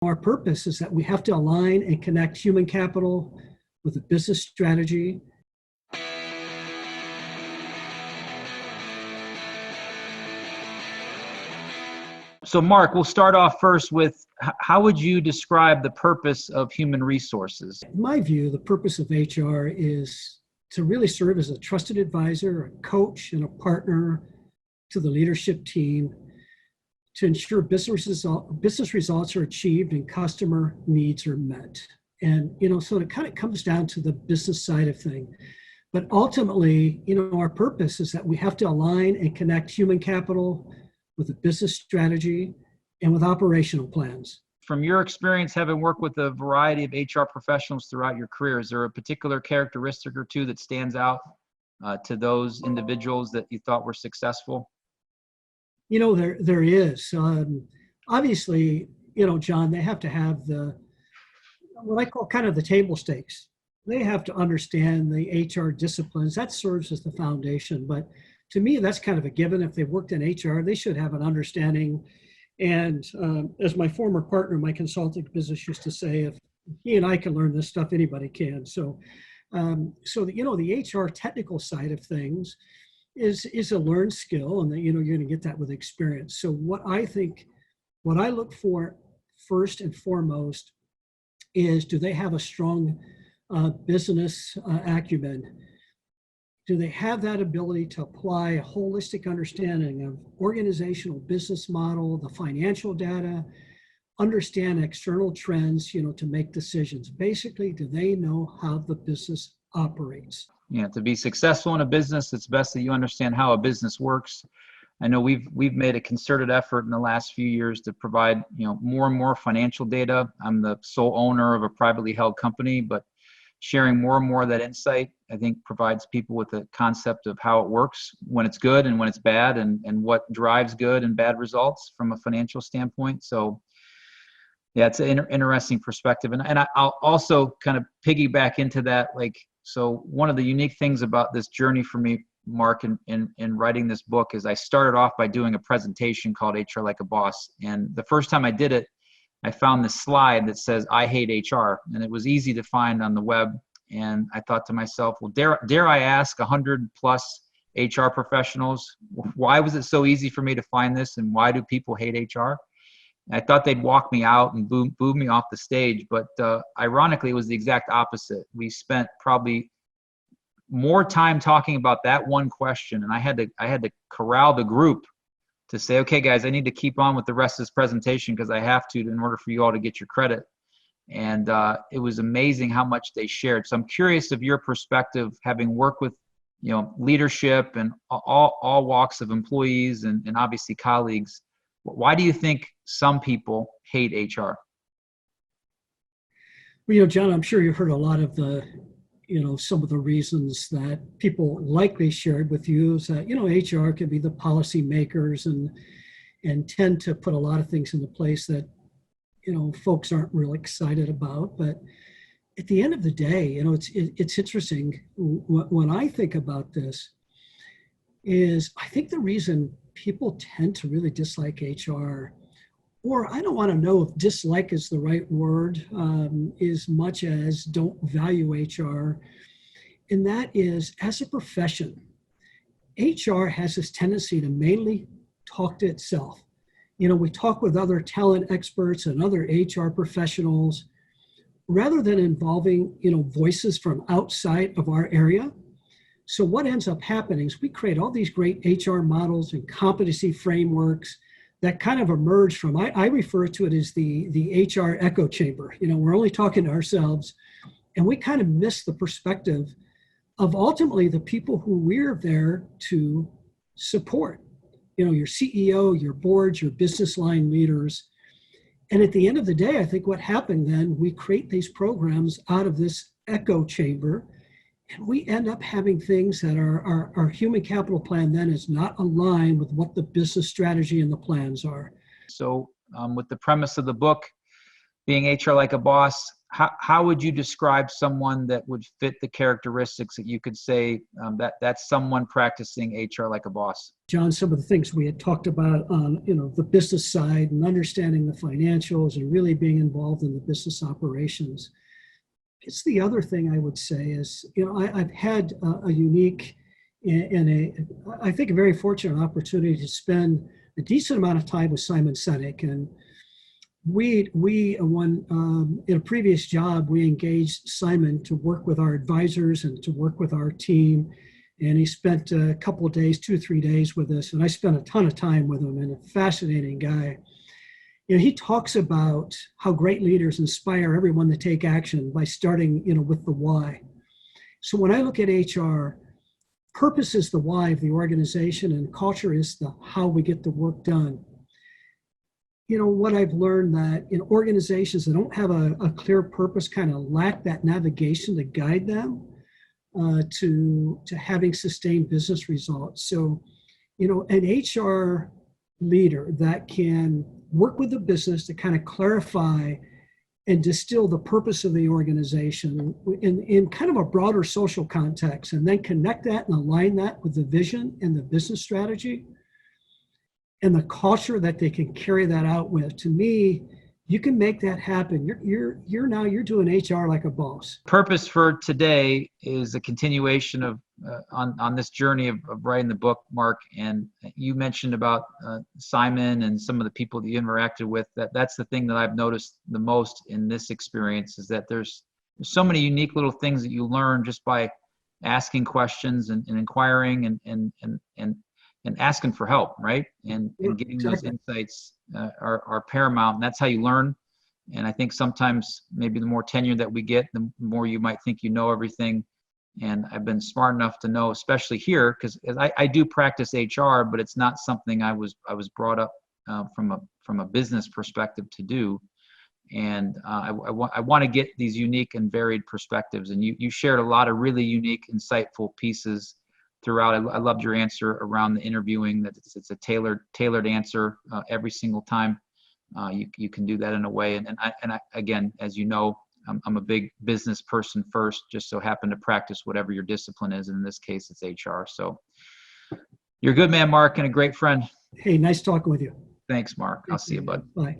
Our purpose is that we have to align and connect human capital with a business strategy. So Mark, we'll start off first with how would you describe the purpose of human resources? In my view, the purpose of HR is to really serve as a trusted advisor, a coach, and a partner to the leadership team to ensure business results are achieved and customer needs are met. And, so it kind of comes down to the business side of things. But ultimately, our purpose is that we have to align and connect human capital with a business strategy and with operational plans. From your experience, having worked with a variety of HR professionals throughout your career, is there a particular characteristic or two that stands out to those individuals that you thought were successful? There is. Obviously, John, they have to have what I call kind of the table stakes. They have to understand the HR disciplines. That serves as the foundation. But to me, that's kind of a given. If they've worked in HR, they should have an understanding. And as my former partner, my consulting business used to say, if he and I can learn this stuff, anybody can. So the HR technical side of things is a learned skill, and that you're going to get that with experience. So what I look for first and foremost is, do they have a strong business acumen? Do they have that ability to apply a holistic understanding of organizational business model, the financial data, understand external trends, to make decisions? Basically, do they know how the business operates? Yeah, to be successful in a business, it's best that you understand how a business works. I know we've made a concerted effort in the last few years to provide, more and more financial data. I'm the sole owner of a privately held company, but sharing more and more of that insight, I think, provides people with a concept of how it works when it's good and when it's bad, and what drives good and bad results from a financial standpoint. So yeah, it's an interesting perspective. And I'll also kind of piggyback into that. So one of the unique things about this journey for me, Mark, in writing this book, is I started off by doing a presentation called HR Like a Boss. And the first time I did it, I found this slide that says, "I hate HR." And it was easy to find on the web. And I thought to myself, well, dare I ask 100 plus HR professionals, why was it so easy for me to find this? And why do people hate HR? I thought they'd walk me out and boo me off the stage, but ironically, it was the exact opposite. We spent probably more time talking about that one question, and I had to corral the group to say, okay, guys, I need to keep on with the rest of this presentation because I have to in order for you all to get your credit. And it was amazing how much they shared. So I'm curious of your perspective, having worked with leadership and all walks of employees and obviously colleagues. Why do you think some people hate HR? Well, John, I'm sure you've heard a lot of some of the reasons that people likely shared with you is that, HR can be the policy makers and tend to put a lot of things into place that, folks aren't really excited about. But at the end of the day, it's interesting. When I think about this is, I think the reason people tend to really dislike HR, or I don't want to know if dislike is the right word, as much as don't value HR. And that is, as a profession, HR has this tendency to mainly talk to itself. We talk with other talent experts and other HR professionals rather than involving, voices from outside of our area. So what ends up happening is we create all these great HR models and competency frameworks that kind of emerge from, I refer to it as the HR echo chamber. We're only talking to ourselves, and we kind of miss the perspective of ultimately the people who we're there to support. Your CEO, your boards, your business line leaders. And at the end of the day, I think what happened then, we create these programs out of this echo chamber, and we end up having things that our human capital plan then is not aligned with what the business strategy and the plans are. So with the premise of the book being HR Like a Boss, how would you describe someone that would fit the characteristics that you could say that's someone practicing HR like a boss? John, some of the things we had talked about on, the business side and understanding the financials and really being involved in the business operations. It's the other thing I would say is, I've had a unique and I think a very fortunate opportunity to spend a decent amount of time with Simon Sinek. And we in a previous job, we engaged Simon to work with our advisors and to work with our team. And he spent a couple of days, 2-3 days with us. And I spent a ton of time with him, and a fascinating guy. He talks about how great leaders inspire everyone to take action by starting, with the why. So when I look at HR, purpose is the why of the organization, and culture is the how we get the work done. What I've learned that in organizations that don't have a clear purpose kind of lack that navigation to guide them to having sustained business results. So, an HR leader that can work with the business to kind of clarify and distill the purpose of the organization in kind of a broader social context, and then connect that and align that with the vision and the business strategy and the culture that they can carry that out with. To me, you can make that happen. You're doing HR like a boss. Purpose for today is a continuation of on this journey of writing the book, Mark. And you mentioned about Simon and some of the people that you interacted with. That's the thing that I've noticed the most in this experience, is that there's so many unique little things that you learn just by asking questions and inquiring and asking for help, right? And getting those insights are paramount, and that's how you learn. And I think sometimes maybe the more tenure that we get, the more you might think you know everything. And I've been smart enough to know, especially here, because I do practice HR, but it's not something I was brought up from a business perspective to do. And I want to get these unique and varied perspectives. And you shared a lot of really unique, insightful pieces throughout. I loved your answer around the interviewing, that it's a tailored answer every single time. You can do that in a way. And I again, as you know, I'm a big business person first, just so happen to practice whatever your discipline is. And in this case, it's HR. So you're a good man, Mark, and a great friend. Hey, nice talking with you. Thanks, Mark. I'll see you, bud. Bye.